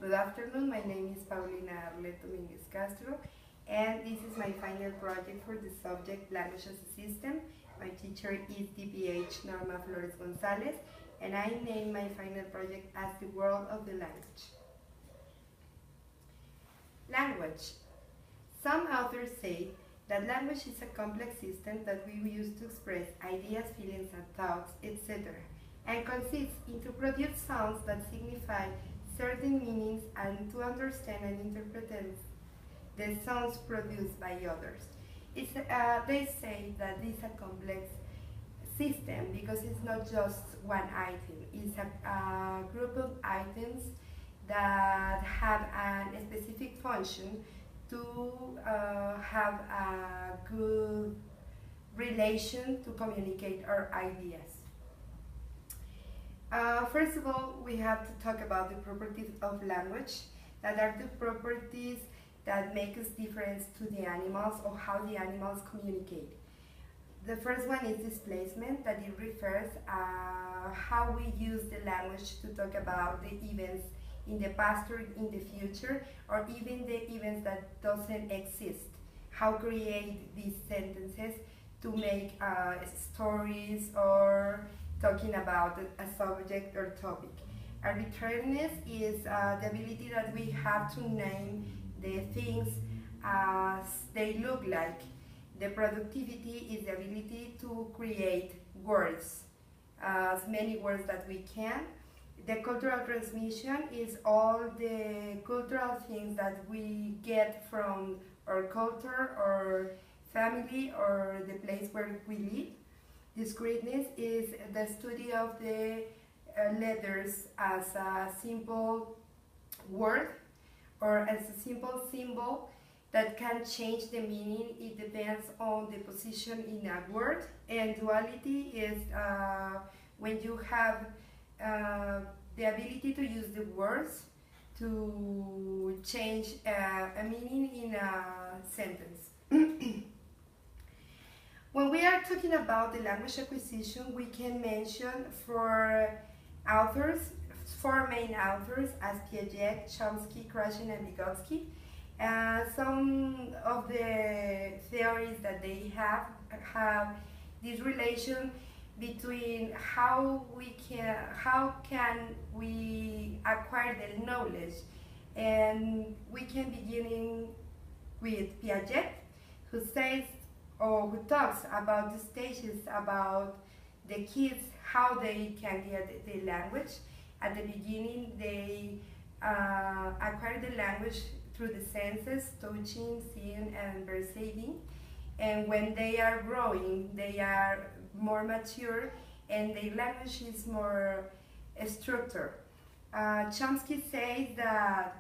Good afternoon, my name is Paulina Arlet Castro, and this is my final project for the subject Language as a System. My teacher is DPH Norma Flores Gonzalez, and I named my final project as The World of the Language. Language. Some authors say that language is a complex system that we use to express ideas, feelings, and thoughts, etc., and consists in to produce sounds that signify certain meanings and to understand and interpret the sounds produced by others. They say that this is a complex system because it's not just one item, it's a group of items that have a specific function to have a good relation to communicate our ideas. First of all, we have to talk about the properties of language, that are the properties that make us different to the animals or how the animals communicate. The first one is displacement, that it refers how we use the language to talk about the events in the past or in the future, or even the events that doesn't exist. How create these sentences to make stories or talking about a subject or topic. Arbitrariness is the ability that we have to name the things as they look like. The productivity is the ability to create words, as many words that we can. The cultural transmission is all the cultural things that we get from our culture or family or the place where we live. Discreteness is the study of the letters as a simple word or as a simple symbol that can change the meaning. It depends on the position in a word. And duality is when you have the ability to use the words to change a meaning in a sentence. When we are talking about the language acquisition, we can mention four main authors as Piaget, Chomsky, Krashen, and Vygotsky. Some of the theories that they have this relation between how can we acquire the knowledge, and we can begin with Piaget, who says or who talks about the stages, about the kids, how they can get the language. At the beginning, they acquire the language through the senses, touching, seeing, and perceiving. And when they are growing, they are more mature, and their language is more structured. Chomsky says that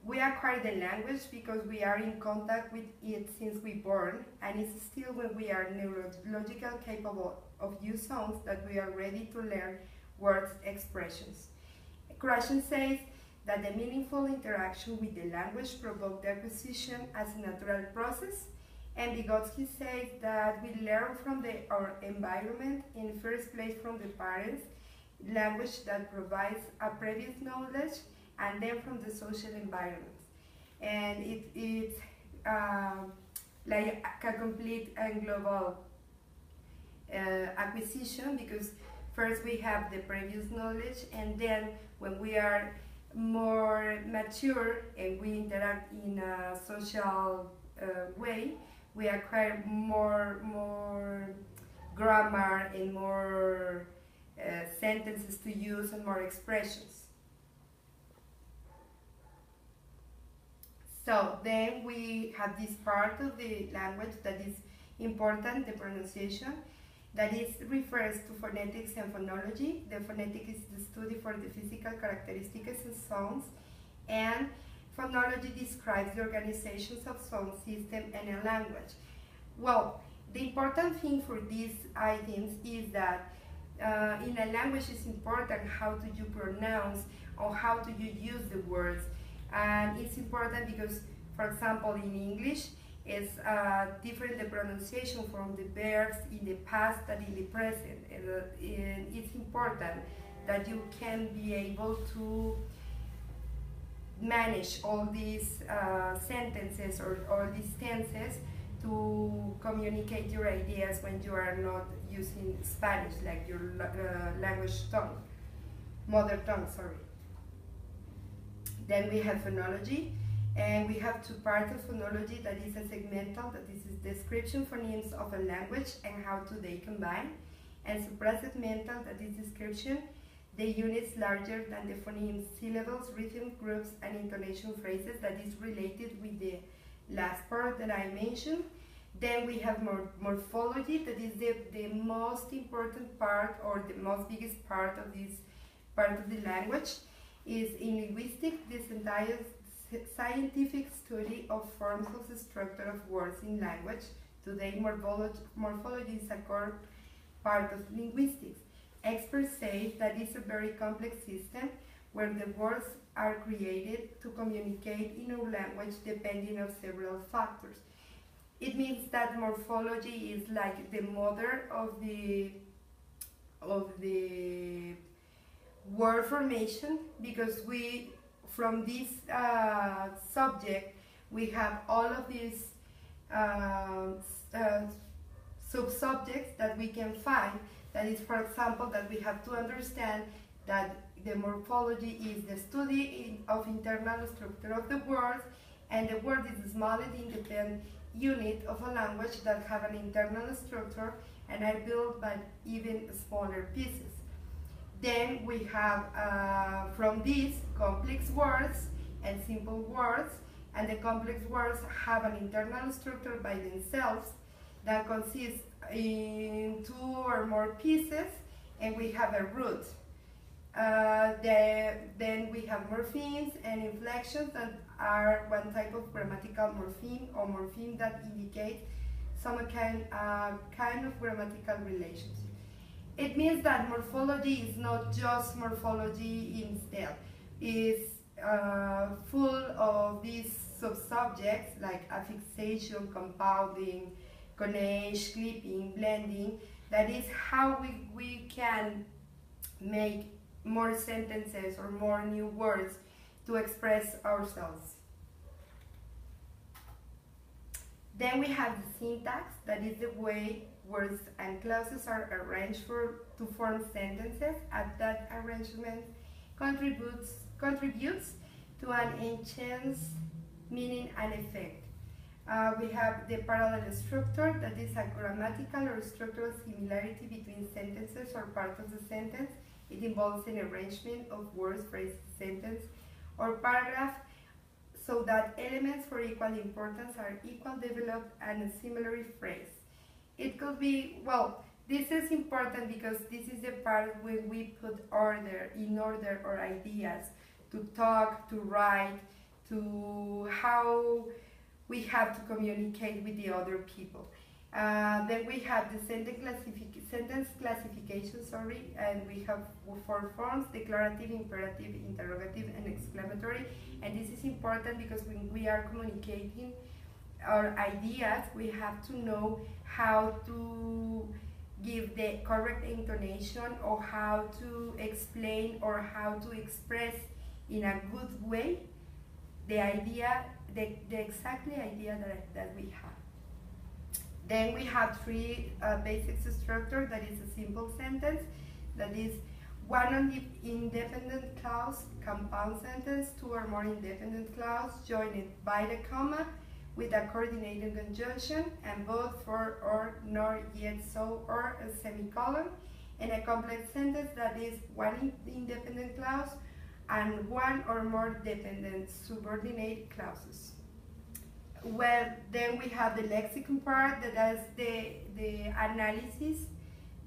we acquire the language because we are in contact with it since we born, and it's still when we are neurologically capable of use sounds that we are ready to learn words expressions. Krashen says that the meaningful interaction with the language provokes the acquisition as a natural process, and Vygotsky says that we learn from our environment, in the first place from the parents, language that provides a previous knowledge, and then from the social environment. And it's like a complete and global acquisition, because first we have the previous knowledge, and then when we are more mature and we interact in a social way, we acquire more grammar and more sentences to use and more expressions. So then we have this part of the language that is important, the pronunciation, that refers to phonetics and phonology. The phonetic is the study for the physical characteristics of sounds, and phonology describes the organizations of sound system and a language. Well, the important thing for these items is that in a language it's important how do you pronounce or how do you use the words. And it's important because, for example, in English, it's different the pronunciation from the verbs in the past than in the present. And it's important that you can be able to manage all these sentences or all these tenses to communicate your ideas when you are not using Spanish, like your language tongue, mother tongue, sorry. Then we have phonology, and we have two parts of phonology, that is a segmental, that is description phonemes of a language and how do they combine, and suprasegmental, that is description the units larger than the phonemes, syllables, rhythm groups, and intonation phrases, that is related with the last part that I mentioned. Then we have morphology, that is the most important part, or the most biggest part of this part of the language. Is in linguistics, this entire scientific study of forms of the structure of words in language. Today, morphology is a core part of linguistics. Experts say that it's a very complex system where the words are created to communicate in our language depending on several factors. It means that morphology is like the mother of the word formation, because we, from this subject, we have all of these sub-subjects that we can find. That is, for example, that we have to understand that the morphology is the study of internal structure of the words, and the word is a small and independent unit of a language that have an internal structure and are built by even smaller pieces. Then we have from these complex words and simple words, and the complex words have an internal structure by themselves that consists in two or more pieces, and we have a root. Then we have morphemes and inflections that are one type of grammatical morpheme or morpheme that indicate some kind of grammatical relationship. It means that morphology is not just morphology instead. It's full of these sub-subjects like affixation, compounding, connage, clipping, blending. That is how we can make more sentences or more new words to express ourselves. Then we have the syntax, that is the way words and clauses are arranged to form sentences, and that arrangement contributes to an enhanced meaning and effect. We have the parallel structure, that is a grammatical or structural similarity between sentences or parts of the sentence. It involves an arrangement of words, phrases, sentence, or paragraph, so that elements for equal importance are equal developed and similarly phrased. It could be, well, this is important because this is the part when we put order our ideas, to talk, to write, to how we have to communicate with the other people. Then we have the sentence classification, and we have 4 forms: declarative, imperative, interrogative, and exclamatory. And this is important because when we are communicating our ideas, we have to know how to give the correct intonation, or how to explain, or how to express in a good way the idea, the exact idea that we have. Then we have 3 basic structures. That is a simple sentence, that is 1 independent clause, compound sentence, 2 or more independent clause joined by the comma with a coordinating conjunction, and both for, or, nor, yet, so, or a semicolon, and a complex sentence that is 1 independent clause and 1 or more dependent subordinate clauses. Well, then we have the lexicon part, that is the analysis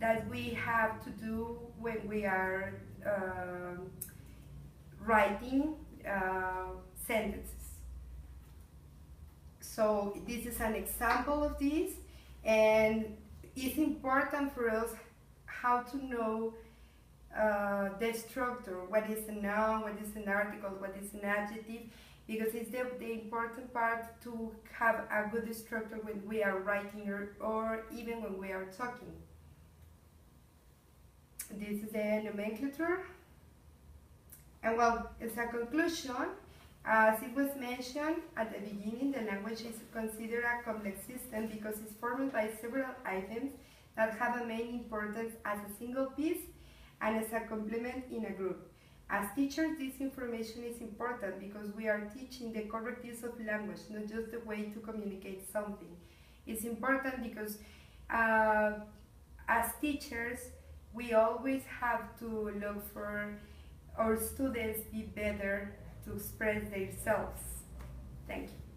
that we have to do when we are writing sentences. So this is an example of this, and it's important for us how to know the structure, what is a noun, what is an article, what is an adjective, because it's the important part to have a good structure when we are writing, or even when we are talking. This is the nomenclature. And well, as a conclusion, As it was mentioned at the beginning, the language is considered a complex system because it's formed by several items that have a main importance as a single piece and as a complement in a group. As teachers, this information is important because we are teaching the correct use of language, not just the way to communicate something. It's important because as teachers, we always have to look for our students be better to express themselves. Thank you.